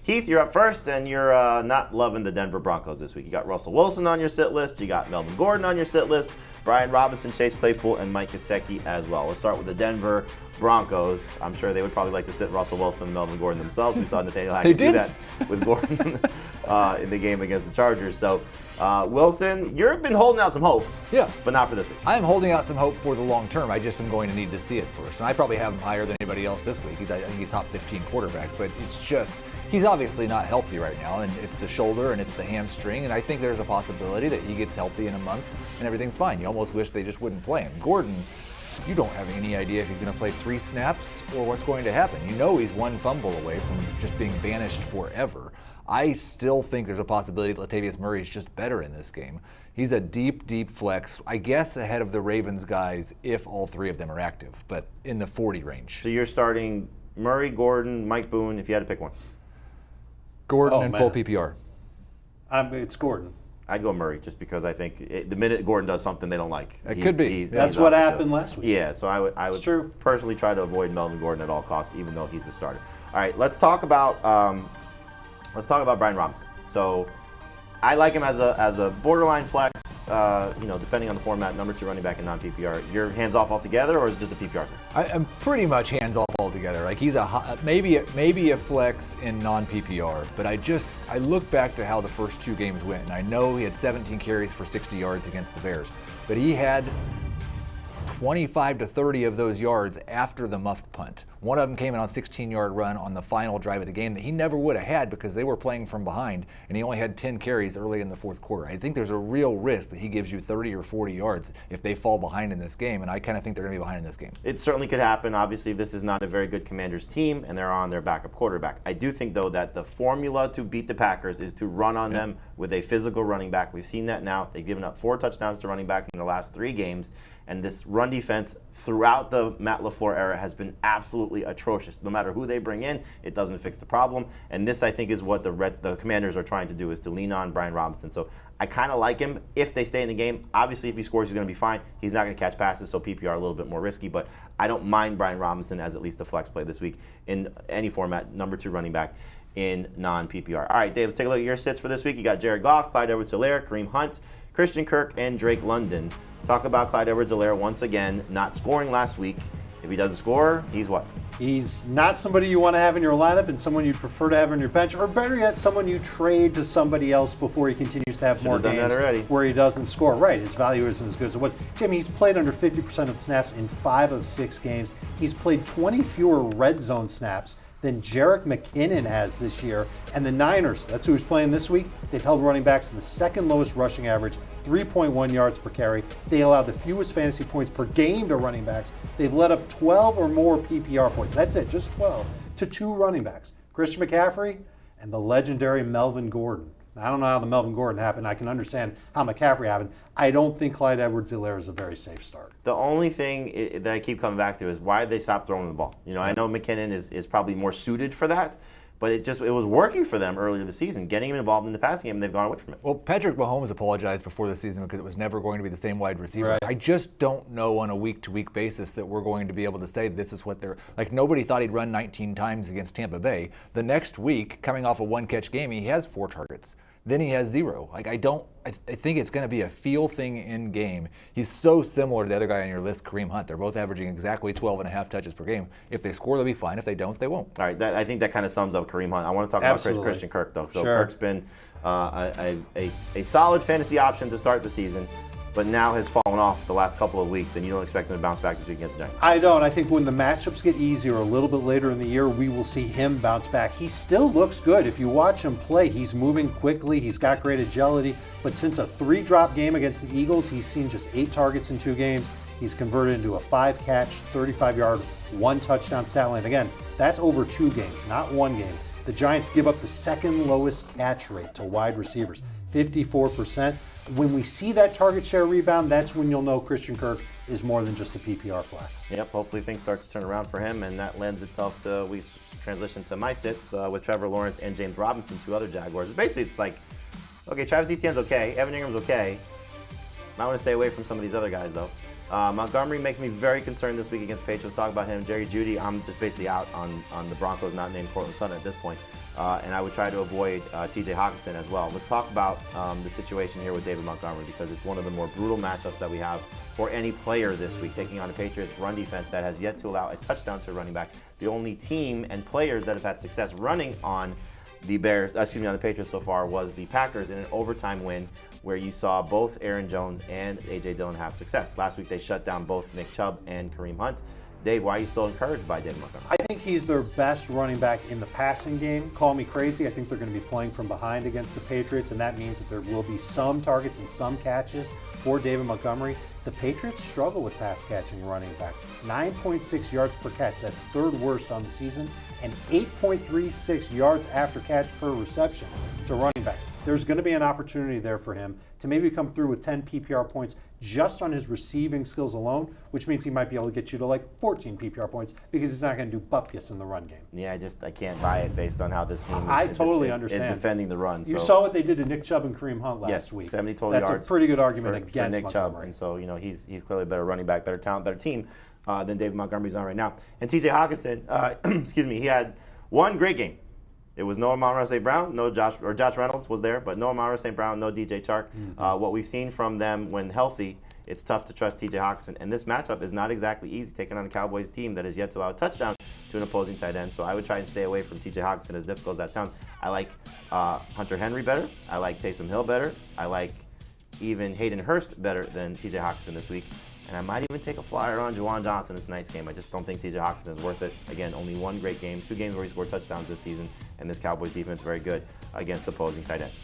Keith, you're up first, and you're not loving the Denver Broncos this week. You got Russell Wilson on your sit list. You got Melvin Gordon on your sit list. Brian Robinson, Chase Claypool, and Mike Gesicki as well. Let's start with the Denver Broncos. I'm sure they would probably like to sit Russell Wilson and Melvin Gordon themselves. We saw Nathaniel Hackett do that with Gordon in the game against the Chargers. So, Wilson, you've been holding out some hope. Yeah. But not for this week. I'm holding out some hope for the long term. I just am going to need to see it first. And I probably have him higher than anybody else this week. I think he's top 15 quarterback. But it's just, he's obviously not healthy right now. And it's the shoulder and it's the hamstring. And I think there's a possibility that he gets healthy in a month and everything's fine. You almost wish they just wouldn't play him. Gordon, you don't have any idea if he's going to play 3 snaps or what's going to happen. You know he's 1 fumble away from just being banished forever. I still think there's a possibility that Latavius Murray is just better in this game. He's a deep, deep flex, I guess ahead of the Ravens guys if all 3 of them are active, but in the 40 range. So you're starting Murray, Gordon, Mike Boone, if you had to pick one. Gordon and full PPR. It's Gordon. I'd go Murray just because I think the minute Gordon does something they don't like. It could be. That's what happened last week. Yeah, so I would personally try to avoid Melvin Gordon at all costs, even though he's the starter. All right, let's talk about Brian Robinson. So I like him as a borderline flex. Depending on the format, number 2 running back in non-PPR. You're hands off altogether, or is it just a PPR thing? I'm pretty much hands off altogether. Like he's maybe a flex in non-PPR, but I look back to how the first 2 games went, and I know he had 17 carries for 60 yards against the Bears, but he had 25 to 30 of those yards after the muffed punt. One of them came in on a 16-yard run on the final drive of the game that he never would have had because they were playing from behind, and he only had 10 carries early in the fourth quarter. I think there's a real risk that he gives you 30 or 40 yards if they fall behind in this game, and I kind of think they're going to be behind in this game. It certainly could happen. Obviously, this is not a very good Commanders team, and they're on their backup quarterback. I do think, though, that the formula to beat the Packers is to run on them with a physical running back. We've seen that now. They've given up 4 touchdowns to running backs in the last 3 games. And this run defense throughout the Matt LaFleur era has been absolutely atrocious. No matter who they bring in, it doesn't fix the problem. And this, I think, is what the Commanders are trying to do, is to lean on Brian Robinson. So I kind of like him if they stay in the game. Obviously, if he scores, he's going to be fine. He's not going to catch passes, so PPR a little bit more risky. But I don't mind Brian Robinson as at least a flex play this week in any format, number 2 running back in non-PPR. All right, Dave, let's take a look at your sits for this week. You got Jared Goff, Clyde Edwards-Helaire, Kareem Hunt, Christian Kirk, and Drake London. Talk about Clyde Edwards-Helaire once again, not scoring last week. If he doesn't score, he's what? He's not somebody you want to have in your lineup and someone you'd prefer to have on your bench, or better yet, someone you trade to somebody else before he continues to have more games where he doesn't score. Right, his value isn't as good as it was. Jimmy, he's played under 50% of the snaps in 5 of 6 games. He's played 20 fewer red zone snaps than Jerick McKinnon has this year. And the Niners, that's who he's playing this week, they've held running backs to the 2nd lowest rushing average, 3.1 yards per carry. They allow the fewest fantasy points per game to running backs. They've let up 12 or more PPR points. That's it, just 12 to 2 running backs. Christian McCaffrey and the legendary Melvin Gordon. I don't know how the Melvin Gordon happened. I can understand how McCaffrey happened. I don't think Clyde Edwards-Helaire is a very safe start. The only thing that I keep coming back to is why they stopped throwing the ball. I know McKinnon is probably more suited for that, but it was working for them earlier this season, getting him involved in the passing game, and they've gone away from it. Well, Patrick Mahomes apologized before the season because it was never going to be the same wide receiver. Right. I just don't know on a week-to-week basis that we're going to be able to say this is what they're like. Nobody thought he'd run 19 times against Tampa Bay. The next week, coming off a 1-catch game, he has 4 targets. Then he has 0. I think it's going to be a feel thing in game. He's so similar to the other guy on your list, Kareem Hunt. They're both averaging exactly 12.5 touches per game. If they score, they'll be fine. If they don't, they won't. All right, I think that kind of sums up Kareem Hunt. I want to talk about Christian Kirk, though. So Kirk's been a solid fantasy option to start the season, but now has fallen off the last couple of weeks, and you don't expect him to bounce back this week against the Giants. I don't. I think when the matchups get easier a little bit later in the year, we will see him bounce back. He still looks good. If you watch him play, he's moving quickly. He's got great agility. But since a 3-drop game against the Eagles, he's seen just 8 targets in 2 games. He's converted into a 5-catch, 35-yard, 1-touchdown stat line. Again, that's over 2 games, not 1 game. The Giants give up the 2nd lowest catch rate to wide receivers, 54%. When we see that target share rebound, that's when you'll know Christian Kirk is more than just a PPR flex. Yep, hopefully things start to turn around for him, and that lends itself to, we transition to my sits with Trevor Lawrence and James Robinson, 2 other Jaguars. Basically, it's like, okay, Travis Etienne's okay, Evan Ingram's okay. I want to stay away from some of these other guys, though. Montgomery makes me very concerned this week against Patriots. We'll talk about him. Jerry Jeudy, I'm just basically out on the Broncos not named Cortland Sutton at this point. and I would try to avoid T.J. Hockenson as well. Let's talk about the situation here with David Montgomery, because it's one of the more brutal matchups that we have for any player this week, taking on a Patriots run defense that has yet to allow a touchdown to a running back. The only team and players that have had success running on the Patriots so far was the Packers in an overtime win where you saw both Aaron Jones and A.J. Dillon have success. Last week they shut down both Nick Chubb and Kareem Hunt. Dave, why are you still encouraged by David Montgomery? I think he's their best running back in the passing game. Call me crazy. I think they're going to be playing from behind against the Patriots, and that means that there will be some targets and some catches for David Montgomery. The Patriots struggle with pass catching running backs. 9.6 yards per catch. That's third worst on the season. And 8.36 yards after catch per reception to running backs. There's going to be an opportunity there for him to maybe come through with 10 PPR points just on his receiving skills alone, which means he might be able to get you to like 14 PPR points because he's not going to do bupkis in the run game. Yeah, I can't buy it based on how this team is defending the run. You saw what they did to Nick Chubb and Kareem Hunt last week. 70 total yards. That's a pretty good argument against Nick Montgomery. Chubb. And so, he's clearly a better running back, better talent, better team than David Montgomery's on right now. And T.J. Hockenson, he had one great game. It was no Amon-Ra St. Brown, Josh Reynolds was there, but no Amon-Ra St. Brown, no DJ Chark. What we've seen from them when healthy, it's tough to trust T.J. Hockenson. And this matchup is not exactly easy, taking on a Cowboys team that has yet to allow a touchdown to an opposing tight end. So I would try and stay away from T.J. Hockenson, as difficult as that sounds. I like Hunter Henry better. I like Taysom Hill better. I like even Hayden Hurst better than T.J. Hockenson this week. And I might even take a flyer on Juwan Johnson this night's game. I just don't think T.J. Hockenson is worth it. Again, only one great game, 2 games where he scored touchdowns this season, and this Cowboys defense very good against opposing tight ends.